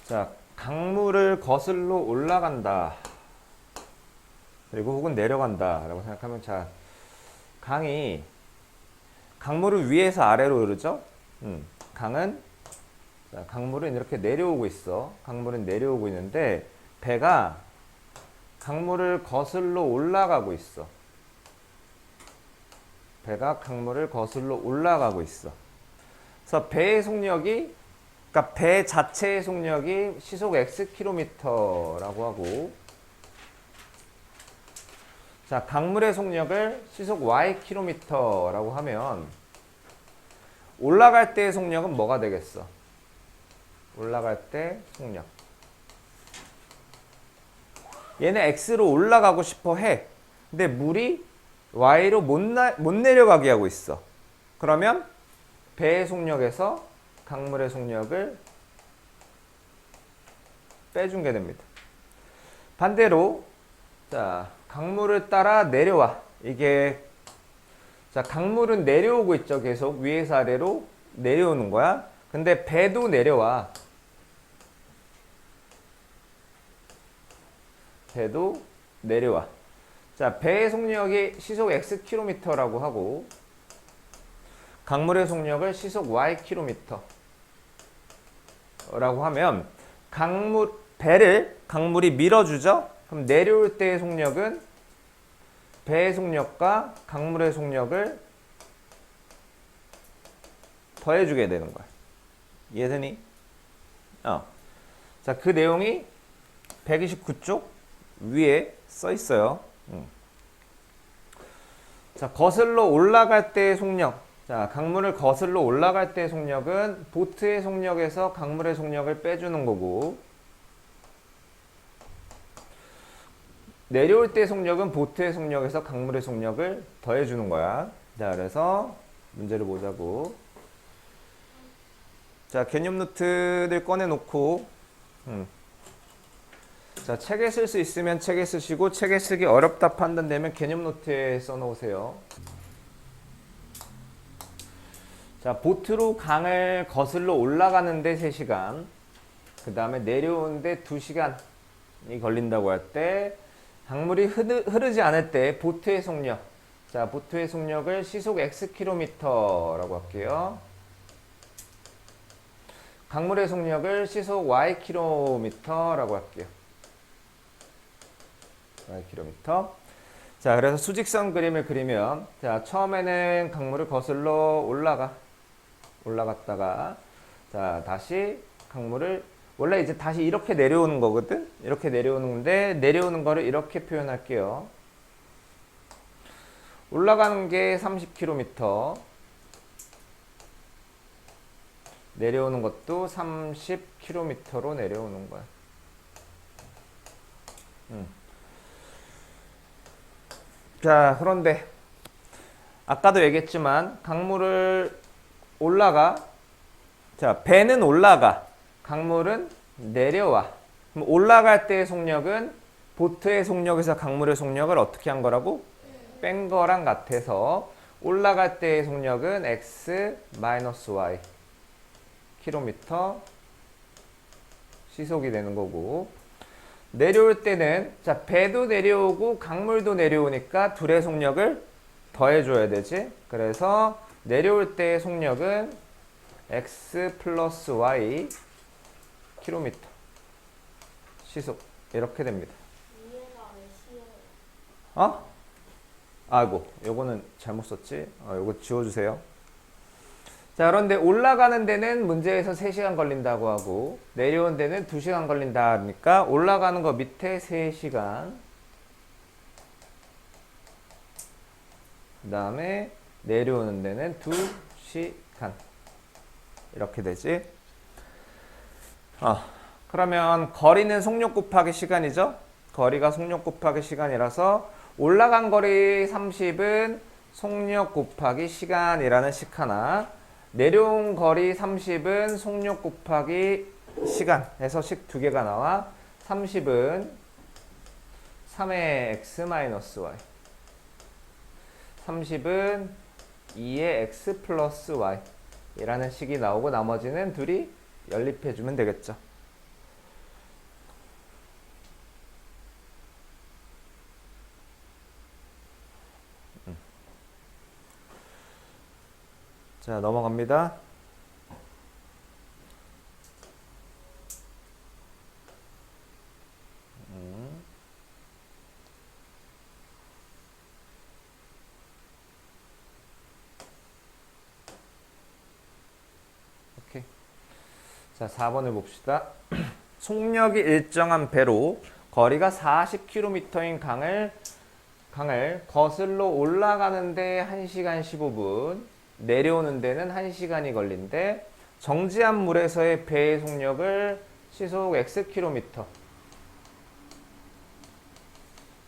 자, 강물을 거슬러 올라간다. 그리고 혹은 내려간다. 라고 생각하면, 자, 강물을 위에서 아래로 흐르죠? 강은, 자, 강물은 이렇게 내려오고 있어. 강물은 내려오고 있는데, 배가 강물을 거슬러 올라가고 있어. 배가 강물을 거슬러 올라가고 있어. 그래서 배의 속력이, 그러니까 배 자체의 속력이 시속 x km라고 하고, 자, 강물의 속력을 시속 y km라고 하면 올라갈 때의 속력은 뭐가 되겠어? 올라갈 때 속력. 얘는 x로 올라가고 싶어 해. 근데 물이 y로 못 내려가게 하고 있어. 그러면 배의 속력에서 강물의 속력을 빼준 게 됩니다. 반대로, 자, 강물을 따라 내려와. 이게, 자, 강물은 내려오고 있죠. 계속 위에서 아래로 내려오는 거야. 근데 배도 내려와. 배도 내려와. 자, 배의 속력이 시속 x km라고 하고, 강물의 속력을 시속 y km라고 하면, 강물이 밀어주죠? 그럼 내려올 때의 속력은 배의 속력과 강물의 속력을 더해주게 되는 거야. 이해되니? 자, 그 내용이 129쪽 위에 써 있어요. 자, 거슬러 올라갈 때의 속력. 자, 강물을 거슬러 올라갈 때의 속력은 보트의 속력에서 강물의 속력을 빼주는 거고, 내려올 때의 속력은 보트의 속력에서 강물의 속력을 더해주는 거야. 자, 그래서 문제를 보자고. 자, 개념 노트를 꺼내놓고, 자, 책에 쓸 수 있으면 책에 쓰시고, 책에 쓰기 어렵다 판단되면 개념 노트에 써놓으세요. 자, 보트로 강을 거슬러 올라가는데 3시간, 그 다음에 내려오는데 2시간이 걸린다고 할 때, 강물이 흐르지 않을 때 보트의 속력. 자, 보트의 속력을 시속 x km라고 할게요. 강물의 속력을 시속 y km라고 할게요. y km. 자, 그래서 수직선 그림을 그리면, 자, 처음에는 강물을 거슬러 올라갔다가, 자, 다시 강물을, 원래 이제 다시 이렇게 내려오는 거거든? 이렇게 내려오는 건데, 내려오는 거를 이렇게 표현할게요. 올라가는 게 30km, 내려오는 것도 30km로 내려오는 거야. 자, 그런데 아까도 얘기했지만 강물을 자, 배는 올라가, 강물은 내려와. 그럼 올라갈 때의 속력은 보트의 속력에서 강물의 속력을 어떻게 한 거라고? 뺀 거랑 같아서 올라갈 때의 속력은 x-y km 시속이 되는 거고, 내려올 때는, 자, 배도 내려오고 강물도 내려오니까 둘의 속력을 더해줘야 되지. 그래서 내려올 때의 속력은 x 플러스 y km 시속, 이렇게 됩니다. 아이고, 요거는 잘못 썼지. 요거 지워주세요. 자, 그런데 올라가는 데는 문제에서 3시간 걸린다고 하고, 내려온 데는 2시간 걸린다 하니까 올라가는 거 밑에 3시간, 그 다음에 내려오는 데는 2시간, 이렇게 되지. 그러면 거리는 속력 곱하기 시간이죠. 거리가 속력 곱하기 시간이라서 올라간 거리 30은 속력 곱하기 시간이라는 식 하나, 내려온 거리 30은 속력 곱하기 시간 해서 식 2개가 나와. 30은 3의 x-y, 30은 2의 x 플러스 y 이라는 식이 나오고, 나머지는 둘이 연립해주면 되겠죠. 자, 넘어갑니다. 오케이. 자, 4번을 봅시다. 속력이 일정한 배로 거리가 40km인 강을 거슬러 올라가는데 1시간 15분, 내려오는 데는 1시간이 걸린대. 정지한 물에서의 배의 속력을 시속 Xkm,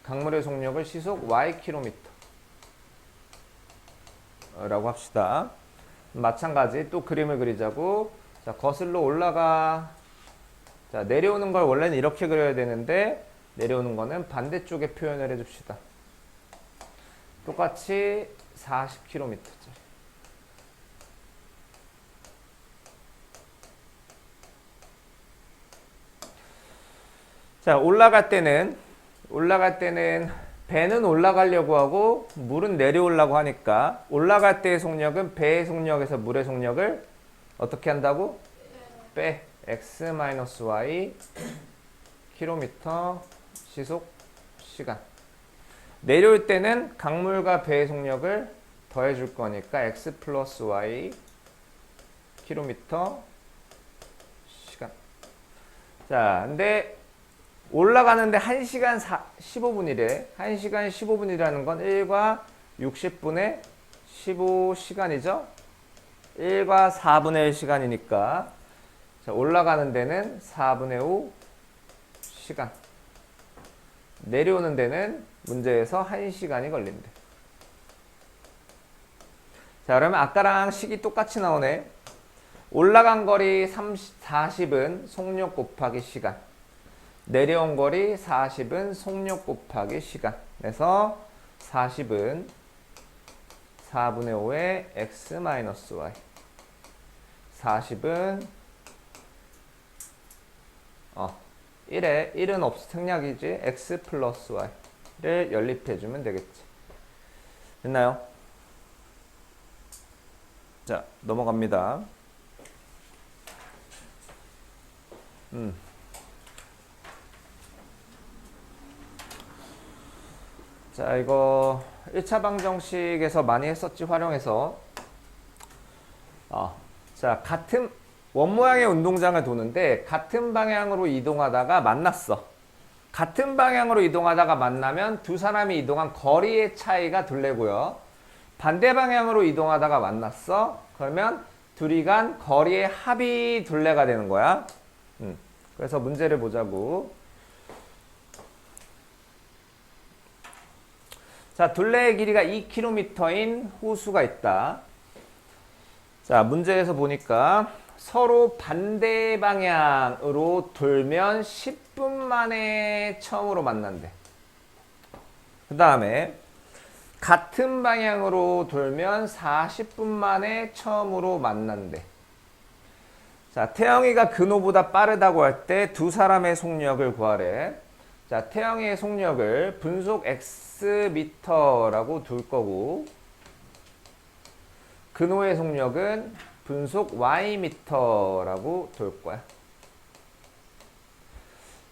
강물의 속력을 시속 Ykm 라고 합시다. 마찬가지 또 그림을 그리자고. 자, 거슬러 올라가. 자, 내려오는 걸 원래는 이렇게 그려야 되는데 내려오는 거는 반대쪽에 표현을 해줍시다. 똑같이 40km짜리. 자, 올라갈 때는 배는 올라가려고 하고 물은 내려오려고 하니까 올라갈 때의 속력은 배의 속력에서 물의 속력을 어떻게 한다고? 빼. x-y 킬로미터 시속 시간. 내려올 때는 강물과 배의 속력을 더해줄 거니까 x 플러스 y 킬로미터 시간. 자, 근데 올라가는데 1시간 15분이래. 1시간 15분이라는 건 1과 60분의 15시간이죠? 1과 4분의 1 시간이니까 자, 올라가는 데는 4분의 5 시간. 내려오는 데는 문제에서 1시간이 걸린대. 자, 그러면 아까랑 식이 똑같이 나오네. 올라간 거리 40은 속력 곱하기 시간. 내려온 거리 40은 속력 곱하기 시간. 그래서 40은 4분의 5의 x-y. 40은 1은 생략이지. x 플러스 y를 연립해주면 되겠지. 됐나요? 자, 넘어갑니다. 자, 이거 1차 방정식에서 많이 했었지, 활용해서. 자, 같은 원 모양의 운동장을 도는데 같은 방향으로 이동하다가 만났어. 같은 방향으로 이동하다가 만나면 두 사람이 이동한 거리의 차이가 둘레고요. 반대 방향으로 이동하다가 만났어. 그러면 둘이 간 거리의 합이 둘레가 되는 거야. 그래서 문제를 보자고. 자, 둘레의 길이가 2km인 호수가 있다. 자, 문제에서 보니까 서로 반대 방향으로 돌면 10분 만에 처음으로 만난대. 그 다음에 같은 방향으로 돌면 40분 만에 처음으로 만난대. 자, 태영이가 근호보다 빠르다고 할 때 두 사람의 속력을 구하래. 자, 태영이의 속력을 분속 xm라고 둘 거고 근호의 속력은 분속 ym라고 둘 거야.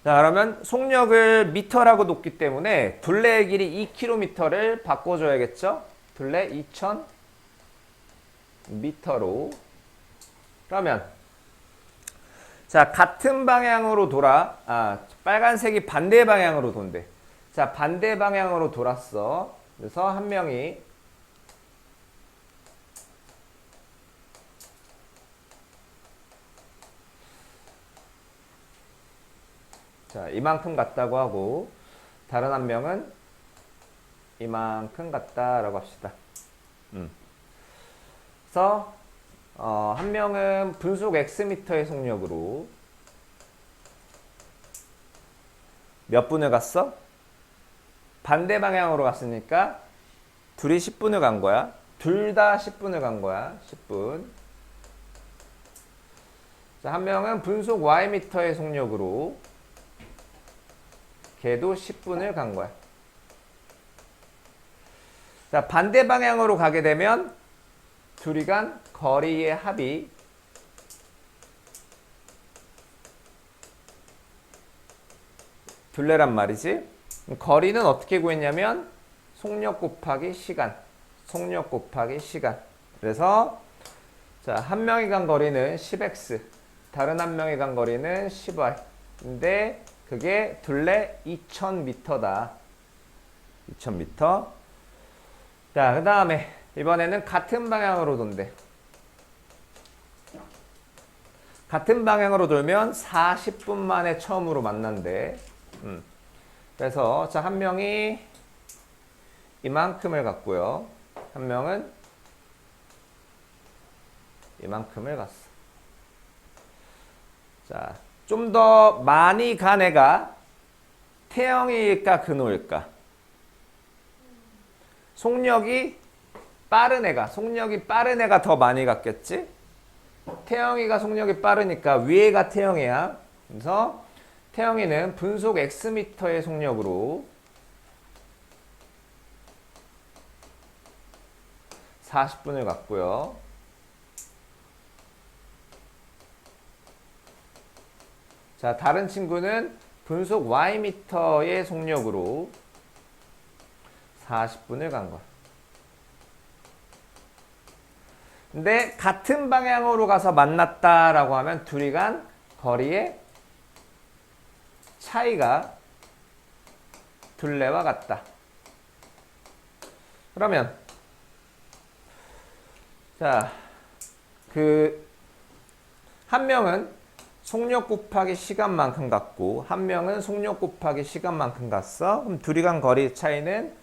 자, 그러면 속력을 미터라고 놓기 때문에 둘레의 길이 2km를 바꿔줘야겠죠? 둘레 2000m로. 그러면 자, 같은 방향으로 돌아. 빨간색이 반대 방향으로 돈대. 자, 반대 방향으로 돌았어. 그래서 한 명이 자, 이만큼 갔다고 하고 다른 한 명은 이만큼 갔다라고 합시다. 그래서 한 명은 분속 xm의 속력으로 몇 분을 갔어? 반대 방향으로 갔으니까 둘이 10분을 간 거야. 둘 다 10분을 간 거야. 10분. 자, 한 명은 분속 ym의 속력으로 걔도 10분을 간 거야. 자, 반대 방향으로 가게 되면 둘이 간 거리의 합이 둘레란 말이지. 거리는 어떻게 구했냐면 속력 곱하기 시간. 속력 곱하기 시간. 그래서 자, 한 명이 간 거리는 10x, 다른 한 명이 간 거리는 10y. 근데 그게 둘레 2000m다. 2000m. 자, 그 다음에 이번에는 같은 방향으로 돈대. 같은 방향으로 돌면 40분 만에 처음으로 만난대. 그래서 자, 한 명이 이만큼을 갔고요. 한 명은 이만큼을 갔어. 자, 좀 더 많이 간 애가 태영이일까 근호일까? 속력이 빠른 애가 더 많이 갔겠지? 태영이가 속력이 빠르니까 위에가 태영이야. 그래서 태영이는 분속 xm의 속력으로 40분을 갔고요. 자, 다른 친구는 분속 ym의 속력으로 40분을 간 거야. 근데 같은 방향으로 가서 만났다라고 하면 둘이 간 거리의 차이가 둘레와 같다. 그러면 자, 한 명은 속력 곱하기 시간만큼 갔고 한 명은 속력 곱하기 시간만큼 갔어. 그럼 둘이 간 거리 차이는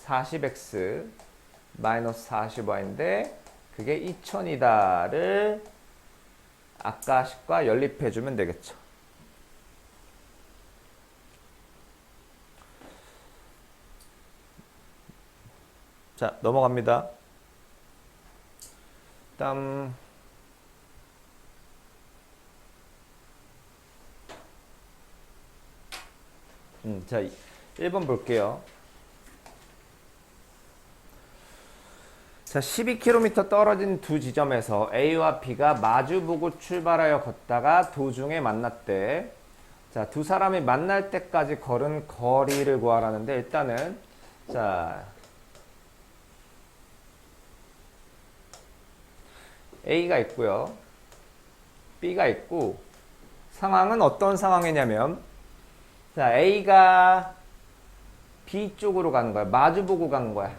40x 마이너스 40y인데 그게 2000이다를 아까 식과 연립해주면 되겠죠. 자, 넘어갑니다. 다음 자, 1번 볼게요. 자, 12km 떨어진 두 지점에서 A와 B가 마주보고 출발하여 걷다가 도중에 만났대. 자, 두 사람이 만날 때까지 걸은 거리를 구하라는데 일단은 자, A가 있고요. B가 있고 상황은 어떤 상황이냐면 자, A가 B 쪽으로 가는 거야. 마주보고 가는 거야.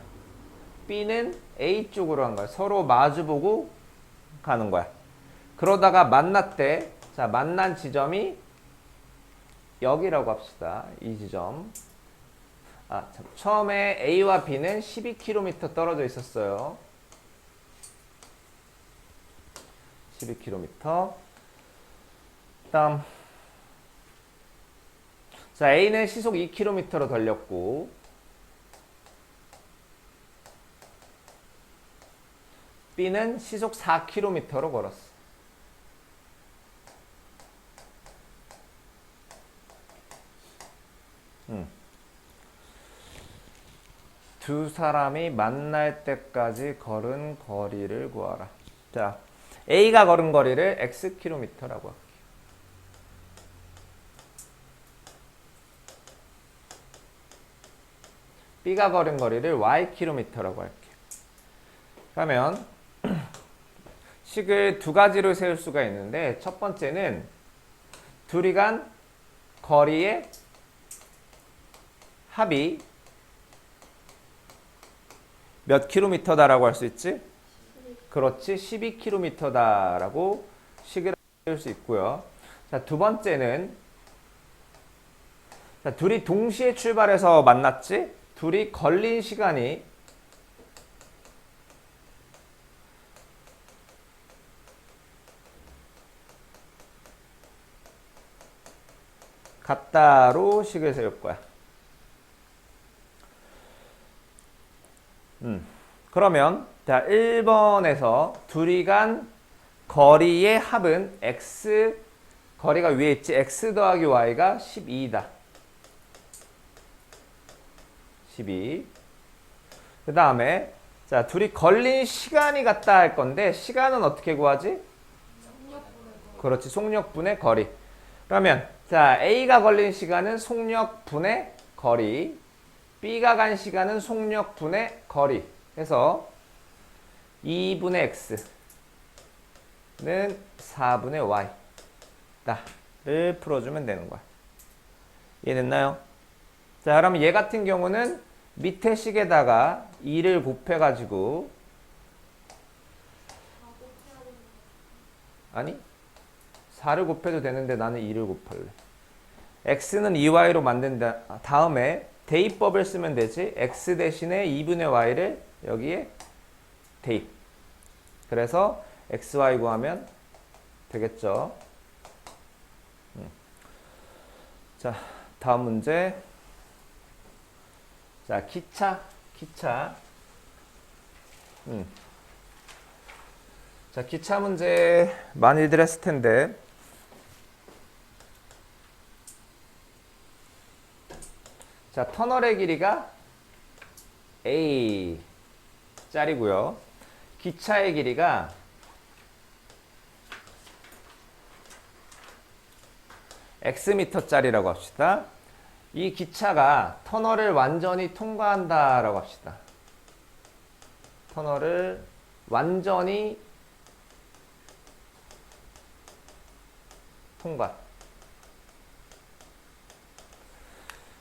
B는 A 쪽으로 간 거야. 서로 마주보고 가는 거야. 그러다가 만났대. 자, 만난 지점이 여기라고 합시다. 이 지점. 참, 처음에 A와 B는 12km 떨어져 있었어요. 12km. 다음 자, A는 시속 2km로 달렸고 B는 시속 4km로 걸었어. 두 사람이 만날 때까지 걸은 거리를 구하라. 자, A가 걸은 거리를 xkm라고 할게요. B가 걸은 거리를 ykm라고 할게요. 그러면 식을 두 가지로 세울 수가 있는데 첫 번째는 둘이 간 거리의 합이 몇 킬로미터다라고 할 수 있지? 그렇지, 12km다라고 식을 세울 수 있고요. 자, 두 번째는 자, 둘이 동시에 출발해서 만났지? 둘이 걸린 시간이 같다로 식을 세울 거야. 그러면 자, 1번에서 둘이 간 거리의 합은 x, 거리가 위에 있지? x 더하기 y가 12이다. 12. 그 다음에 자, 둘이 걸린 시간이 같다 할 건데 시간은 어떻게 구하지? 그렇지, 속력분의 거리. 그러면 자, A가 걸린 시간은 속력분의 거리, B가 간 시간은 속력분의 거리 해서 2분의 X는 4분의 Y 를 풀어주면 되는 거야. 이해됐나요? 자, 그럼 얘 같은 경우는 밑에 식에다가 2를 곱해가지고 아니 4를 곱해도 되는데 나는 2를 곱할래. x는 2y로 만든 다음에 대입법을 쓰면 되지. x 대신에 2분의 y를 여기에 대입. 그래서 xy 구하면 되겠죠. 자, 다음 문제. 자, 기차. 자, 기차 문제 많이들 했을 텐데. 자, 터널의 길이가 A 짜리고요. 기차의 길이가 X미터 짜리라고 합시다. 이 기차가 터널을 완전히 통과한다라고 합시다. 터널을 완전히 통과.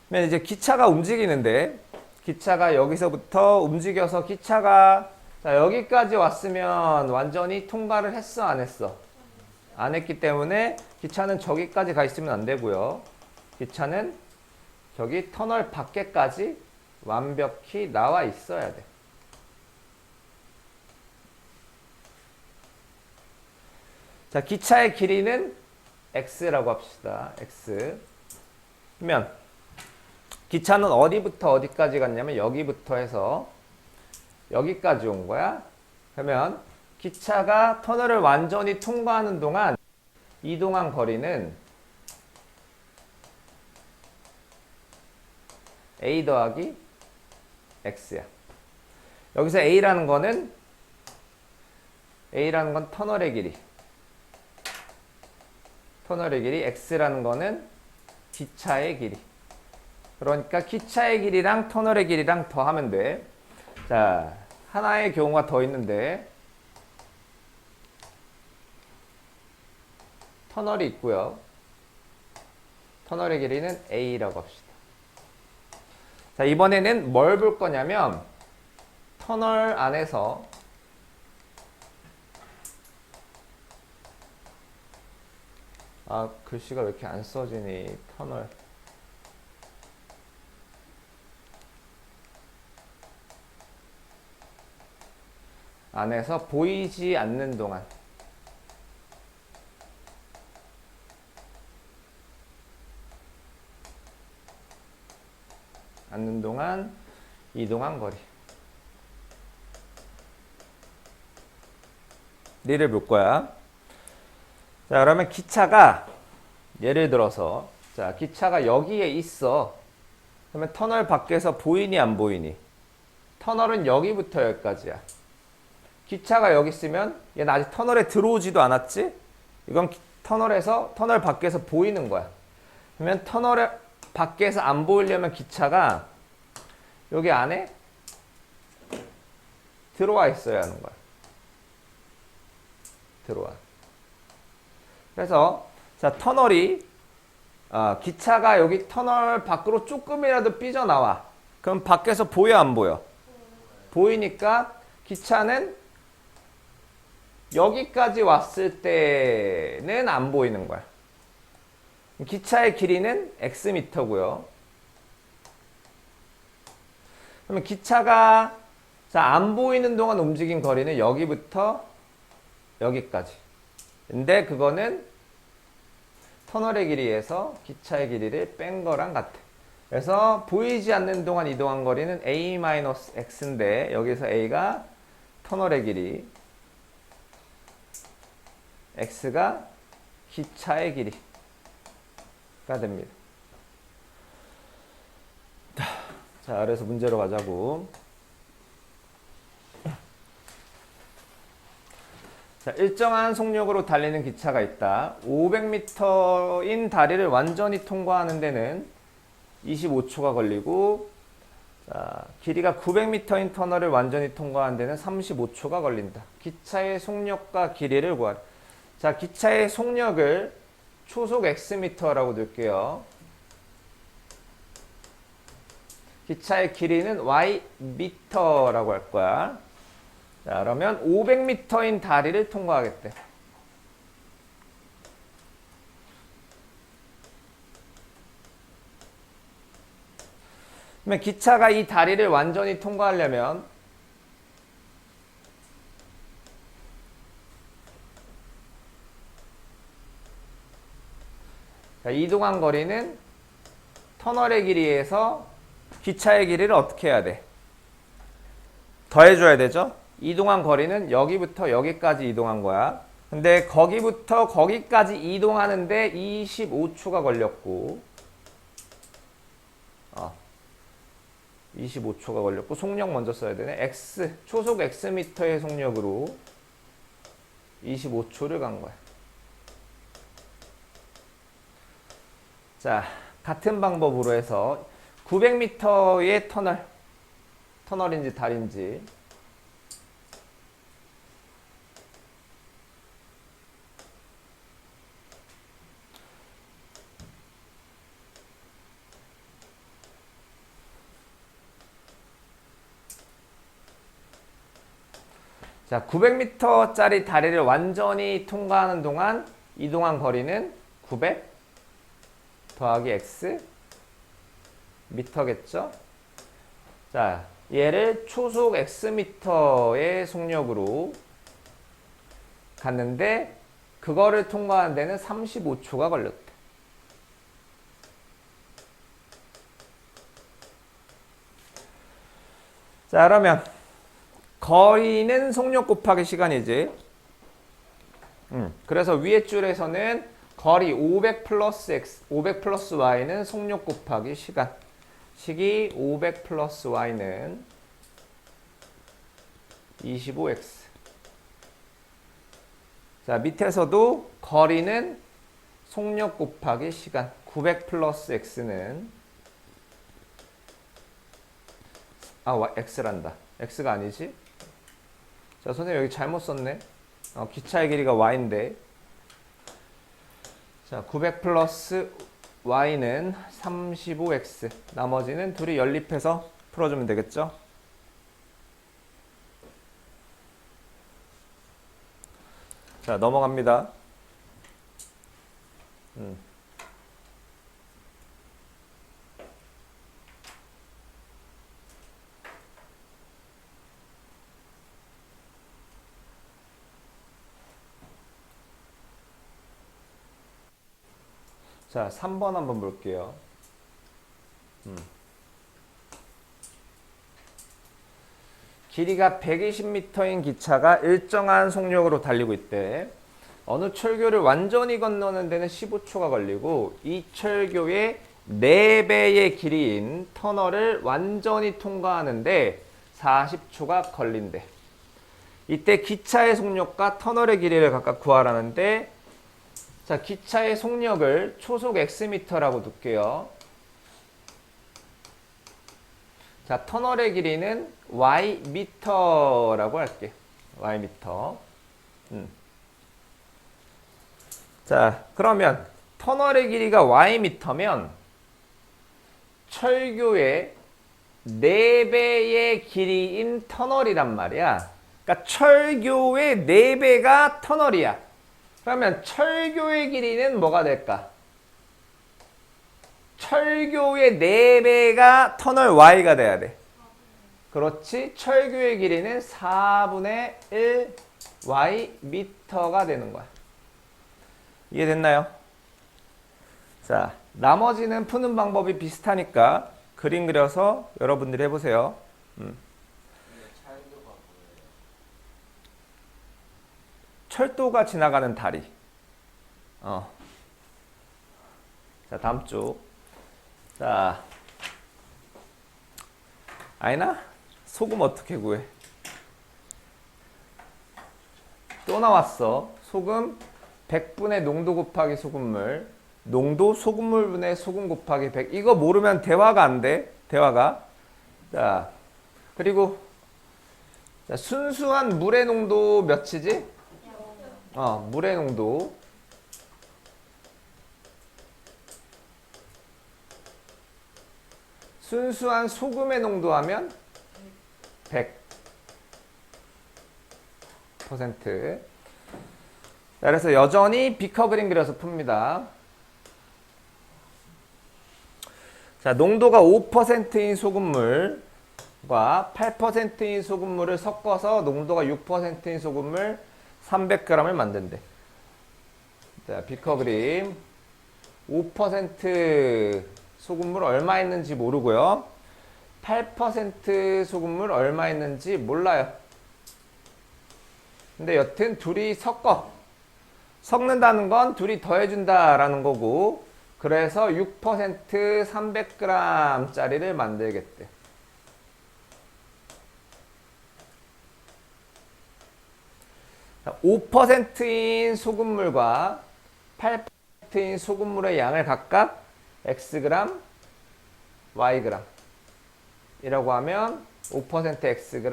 그러면 이제 기차가 움직이는데 기차가 여기서부터 움직여서 기차가 자, 여기까지 왔으면 완전히 통과를 했어, 안 했어? 안 했기 때문에 기차는 저기까지 가 있으면 안 되고요. 기차는 저기 터널 밖에까지 완벽히 나와 있어야 돼. 자, 기차의 길이는 x라고 합시다. x. 그러면 기차는 어디부터 어디까지 갔냐면 여기부터 해서 여기까지 온 거야. 그러면 기차가 터널을 완전히 통과하는 동안 이동한 거리는 a 더하기 x야. 여기서 a라는 건 터널의 길이. 터널의 길이, x라는 거는 기차의 길이. 그러니까 기차의 길이랑 터널의 길이랑 더하면 돼. 자, 하나의 경우가 더 있는데 터널이 있고요. 터널의 길이는 a라고 합시다. 자, 이번에는 뭘 볼 거냐면 터널 안에서 글씨가 왜 이렇게 안 써지니? 터널 안에서 보이지 않는 동안 이동한 거리. 리를 볼 거야. 자, 그러면 기차가 예를 들어서 자, 기차가 여기에 있어. 그러면 터널 밖에서 보이니 안 보이니? 터널은 여기부터 여기까지야. 기차가 여기 있으면 얘는 아직 터널에 들어오지도 않았지? 이건 터널 밖에서 보이는 거야. 그러면 터널 밖에서 안 보이려면 기차가 여기 안에 들어와 있어야 하는 거야. 들어와. 그래서 자, 터널이 기차가 여기 터널 밖으로 조금이라도 삐져나와. 그럼 밖에서 보여 안 보여? 보이니까 기차는 여기까지 왔을 때는 안 보이는 거야. 기차의 길이는 x미터고요. 그러면 기차가 자, 안 보이는 동안 움직인 거리는 여기부터 여기까지. 근데 그거는 터널의 길이에서 기차의 길이를 뺀 거랑 같아. 그래서 보이지 않는 동안 이동한 거리는 a-x인데 여기서 a가 터널의 길이, x가 기차의 길이가 됩니다. 자, 그래서 문제로 가자고. 자, 일정한 속력으로 달리는 기차가 있다. 500m인 다리를 완전히 통과하는 데는 25초가 걸리고, 자, 길이가 900m인 터널을 완전히 통과하는 데는 35초가 걸린다. 기차의 속력과 길이를 구하라. 자, 기차의 속력을 초속 xm라고 둘게요. 기차의 길이는 ym라고 할 거야. 자, 그러면 500m인 다리를 통과하겠대. 그러면 기차가 이 다리를 완전히 통과하려면 자, 이동한 거리는 터널의 길이에서 기차의 길이를 어떻게 해야 돼? 더해줘야 되죠? 이동한 거리는 여기부터 여기까지 이동한 거야. 근데 거기부터 거기까지 이동하는데 25초가 걸렸고 25초가 걸렸고 속력 먼저 써야 되네. x 초속 xm의 속력으로 25초를 간 거야. 자, 같은 방법으로 해서 900m의 터널인지 다리인지 자, 900m짜리 다리를 완전히 통과하는 동안 이동한 거리는 900 더하기 x 미터겠죠? 자, 얘를 초속 xm의 속력으로 갔는데 그거를 통과하는 데는 35초가 걸렸대. 자, 그러면 거리는 속력 곱하기 시간이지. 그래서 위에 줄에서는 거리 500 플러스 x, 500 플러스 y는 속력 곱하기 시간. 식이 500 플러스 y는 25x. 자, 밑에서도 거리는 속력 곱하기 시간. 900 플러스 x는 x란다. x가 아니지? 자, 선생님 여기 잘못 썼네. 기차의 길이가 y인데. 자, 900 플러스 y는 35x. 나머지는 둘이 연립해서 풀어주면 되겠죠? 자, 넘어갑니다. 자, 3번 한번 볼게요. 길이가 120m인 기차가 일정한 속력으로 달리고 있대. 어느 철교를 완전히 건너는 데는 15초가 걸리고 이 철교의 4배의 길이인 터널을 완전히 통과하는데 40초가 걸린대. 이때 기차의 속력과 터널의 길이를 각각 구하라는데, 자, 기차의 속력을 초속 xm라고 둘게요. 자, 터널의 길이는 ym라고 할게. ym. 자, 그러면 터널의 길이가 ym면 철교의 4배의 길이인 터널이란 말이야. 그러니까 철교의 4배가 터널이야. 그러면 철교의 길이는 뭐가 될까? 철교의 4배가 터널 y가 돼야 돼. 그렇지. 철교의 길이는 4분의 1 ym가 되는 거야. 이해됐나요? 자, 나머지는 푸는 방법이 비슷하니까 그림 그려서 여러분들이 해보세요. 철도가 지나가는 다리. 자, 다음 쪽. 자, 아이나? 소금 어떻게 구해? 또 또 나왔어. 소금 100분의 농도 곱하기 소금물. 농도 소금물분의 소금 곱하기 100. 이거 모르면 대화가 안 돼. 대화가. 자, 그리고 자, 순수한 물의 농도 몇이지? 물의 농도. 순수한 소금의 농도 하면 100%. 자, 그래서 여전히 비커 그림 그려서 풉니다. 자, 농도가 5%인 소금물과 8%인 소금물을 섞어서 농도가 6%인 소금물 300g을 만든대. 자, 비커 그림. 5% 소금물 얼마 있는지 모르고요. 8% 소금물 얼마 있는지 몰라요. 근데 여튼 둘이 섞어. 섞는다는 건 둘이 더해준다라는 거고, 그래서 6% 300g 짜리를 만들겠대. 자, 5%인 소금물과 8%인 소금물의 양을 각각 xg, yg 이라고 하면 5% xg,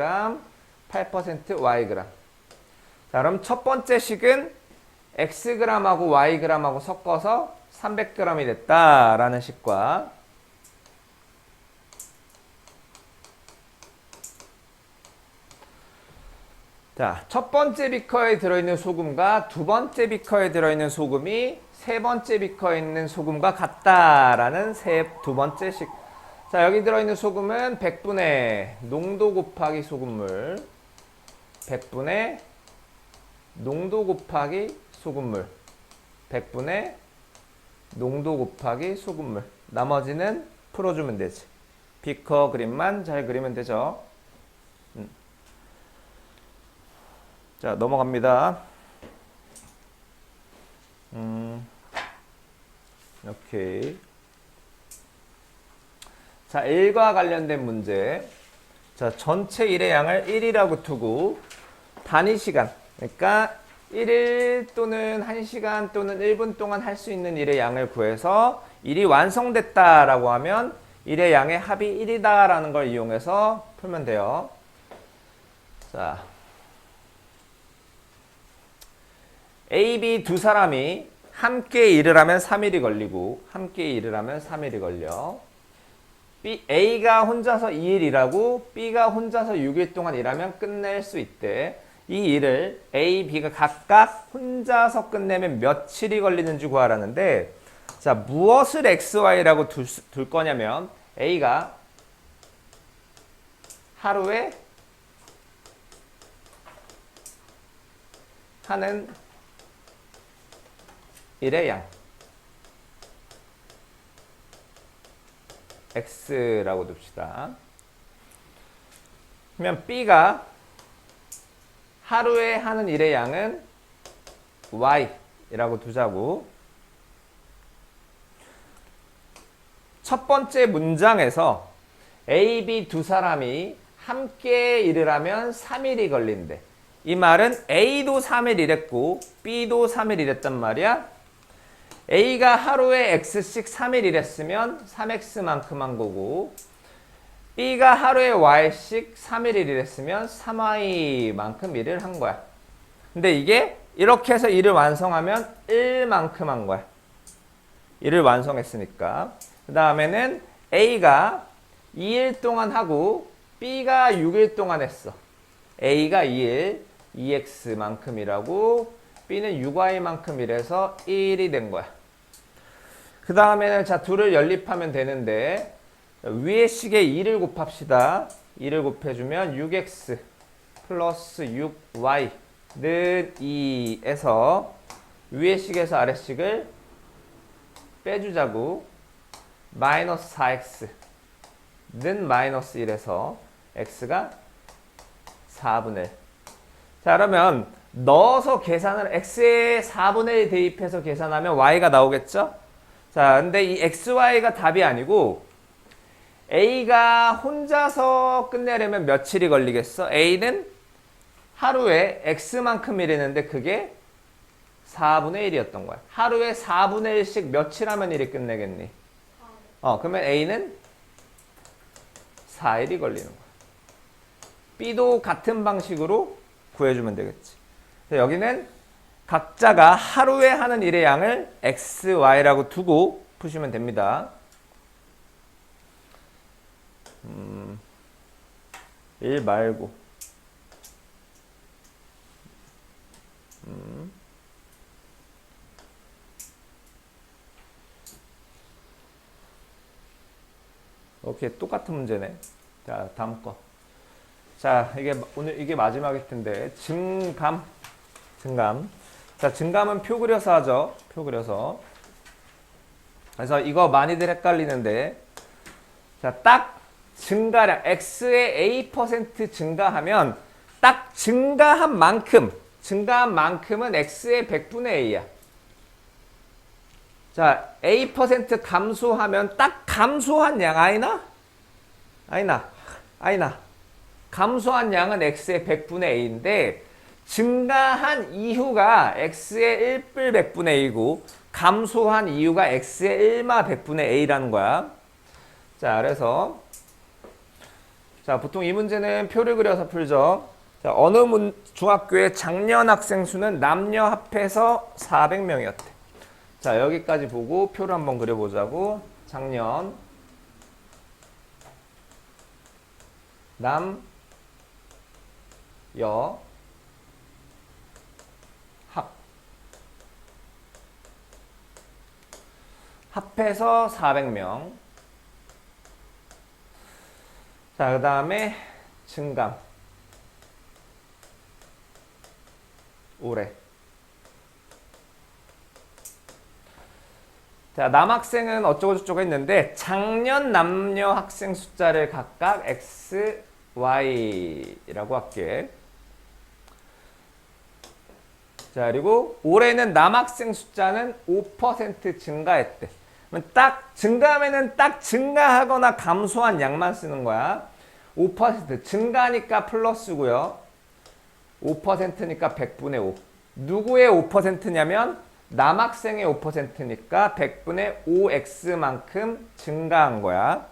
8% yg. 자, 그럼 첫 번째 식은 xg하고 yg하고 섞어서 300g이 됐다라는 식과, 자, 첫 번째 비커에 들어있는 소금과 두 번째 비커에 들어있는 소금이 세 번째 비커에 있는 소금과 같다라는 두 번째 식. 자, 여기 들어있는 소금은 100분의 농도 곱하기 소금물, 100분의 농도 곱하기 소금물, 100분의 농도 곱하기 소금물. 나머지는 풀어주면 되지. 비커 그림만 잘 그리면 되죠. 자, 넘어갑니다. 오케이. 자, 1과 관련된 문제. 자, 전체 일의 양을 1이라고 두고 단위 시간, 그러니까 1일 또는 1시간 또는 1분 동안 할 수 있는 일의 양을 구해서 일이 완성됐다라고 하면 일의 양의 합이 1이다라는 걸 이용해서 풀면 돼요. 자, A, B 두 사람이 함께 일을 하면 3일이 걸리고 함께 일을 하면 3일이 걸려. A가 혼자서 2일 일하고 B가 혼자서 6일 동안 일하면 끝낼 수 있대. 이 일을 A, B가 각각 혼자서 끝내면 며칠이 걸리는지 구하라는데, 자, 무엇을 X, Y라고 둘 거냐면 A가 하루에 하는 일의 양 X라고 둡시다. 그러면 B가 하루에 하는 일의 양은 Y라고 두자고. 첫 번째 문장에서 A, B 두 사람이 함께 일을 하면 3일이 걸린대. 이 말은 A도 3일 일했고 B도 3일 일했단 말이야. A가 하루에 X씩 3일 일했으면 3X만큼 한 거고, B가 하루에 Y씩 3일 일했으면 3Y만큼 일을 한 거야. 근데 이게 이렇게 해서 일을 완성하면 1만큼 한 거야. 일을 완성했으니까. 그 다음에는 A가 2일 동안 하고 B가 6일 동안 했어. A가 2일, 2X만큼 일하고 B는 6Y만큼 일해서 1이 된 거야. 그 다음에는 자, 둘을 연립하면 되는데, 위의 식에 2를 곱합시다. 2를 곱해주면 6X 플러스 6Y는 2에서 위의 식에서 아래 식을 빼주자고. 마이너스 4X는 마이너스 1에서 X가 4분의 1. 자, 그러면 넣어서 계산을 X에 4분의 1 대입해서 계산하면 Y가 나오겠죠? 자, 근데 이 XY가 답이 아니고 A가 혼자서 끝내려면 며칠이 걸리겠어? A는 하루에 X만큼 일했는데 그게 4분의 1이었던 거야. 하루에 4분의 1씩 며칠 하면 일이 끝내겠니? 그러면 A는 4일이 걸리는 거야. B도 같은 방식으로 구해주면 되겠지. 여기는 각자가 하루에 하는 일의 양을 X, Y라고 두고 푸시면 됩니다. 1 말고 오케이, 똑같은 문제네. 자, 다음 거. 자, 오늘 이게 마지막일 텐데 증감. 자, 증감은 표 그려서 하죠. 표 그려서. 그래서 이거 많이들 헷갈리는데, 자, 딱 증가량 X의 A% 증가하면 딱 증가한 만큼은 X의 100분의 A야. 자, A% 감소하면 딱 감소한 양 아이나 감소한 양은 X의 100분의 A인데 증가한 이유가 X의 1뿔 100분의 A고 감소한 이유가 X의 1마 100분의 A라는 거야. 자, 그래서 자, 보통 이 문제는 표를 그려서 풀죠. 자, 어느 중학교의 작년 학생 수는 남녀 합해서 400명이었대. 자, 여기까지 보고 표를 한번 그려보자고. 작년 남, 여, 합해서 400명. 자, 그 다음에 증감 올해. 자, 남학생은 어쩌고저쩌고 했는데 작년 남녀 학생 숫자를 각각 X, Y라고 할게. 자, 그리고 올해는 남학생 숫자는 5% 증가했대. 딱 증가하면은 딱 증가하거나 감소한 양만 쓰는 거야. 5% 증가니까 플러스고요. 5%니까 100분의 5. 누구의 5%냐면 남학생의 5%니까 100분의 5x만큼 증가한 거야.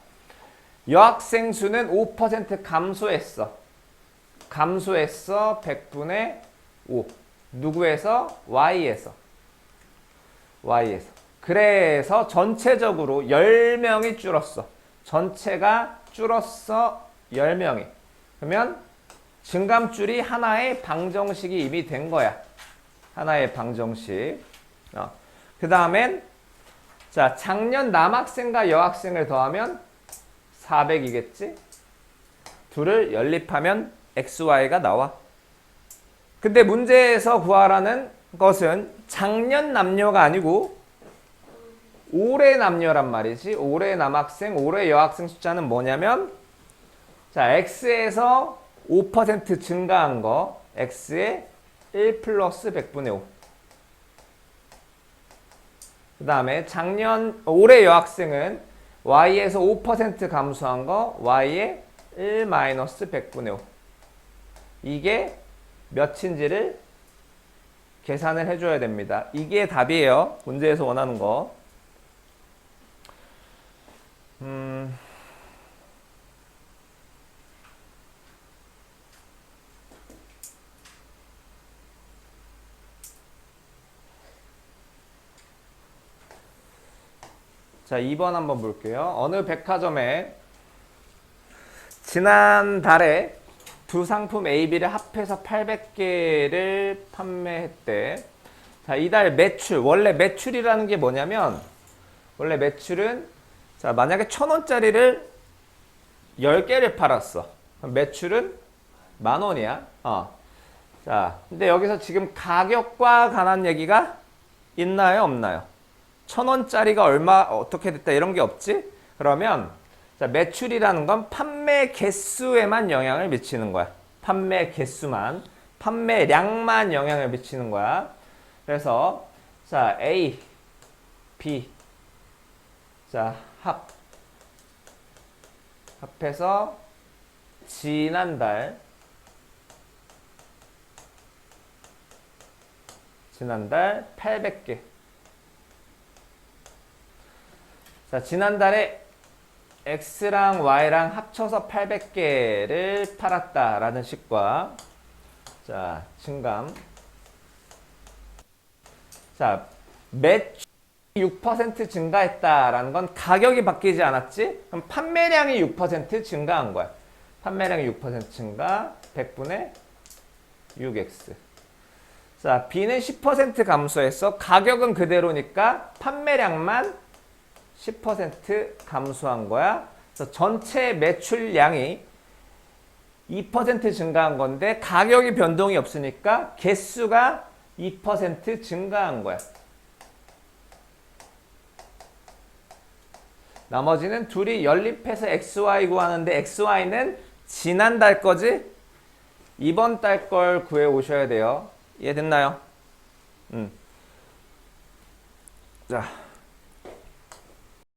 여학생 수는 5% 감소했어. 100분의 5. 누구에서? Y에서. 그래서 전체적으로 10명이 줄었어. 전체가 줄었어. 10명이. 그러면 증감줄이 하나의 방정식이 이미 된 거야. 하나의 방정식. 그 다음엔 자, 작년 남학생과 여학생을 더하면 400이겠지? 둘을 연립하면 XY가 나와. 근데 문제에서 구하라는 것은 작년 남녀가 아니고 올해 남녀란 말이지. 올해 남학생, 올해 여학생 숫자는 뭐냐면 자, X에서 5% 증가한 거 X의 1 플러스 100분의 5. 그 다음에 올해 여학생은 Y에서 5% 감소한 거 Y의 1 마이너스 100분의 5. 이게 몇인지를 계산을 해줘야 됩니다. 이게 답이에요. 문제에서 원하는 거. 자, 2번 한번 볼게요. 어느 백화점에 지난달에 두 상품 A, B를 합해서 800개를 판매했대. 자, 이달 매출, 원래 매출이라는 게 뭐냐면 원래 매출은 자, 만약에 1,000원짜리를 10개를 팔았어. 그럼 매출은 10,000원이야. 자, 근데 여기서 지금 가격과 관한 얘기가 있나요, 없나요? 1,000원짜리가 얼마 어떻게 됐다 이런 게 없지? 그러면 자, 매출이라는 건 판매 개수에만 영향을 미치는 거야. 판매 개수만, 판매량만 영향을 미치는 거야. 그래서 자, A, B 자, 합해서 지난달 지난달 800개. 자, 지난달에 X랑 Y랑 합쳐서 800개를 팔았다라는 식과, 자, 증감. 자, 매출이 6% 증가했다라는 건 가격이 바뀌지 않았지? 그럼 판매량이 6% 증가한 거야. 판매량이 6% 증가, 100분의 6X. 자, B는 10% 감소했어. 가격은 그대로니까 판매량만 10% 감소한 거야. 그래서 전체 매출량이 2% 증가한 건데 가격이 변동이 없으니까 개수가 2% 증가한 거야. 나머지는 둘이 연립해서 XY 구하는데 XY는 지난달 거지? 이번 달 걸 구해 오셔야 돼요. 이해됐나요? 자.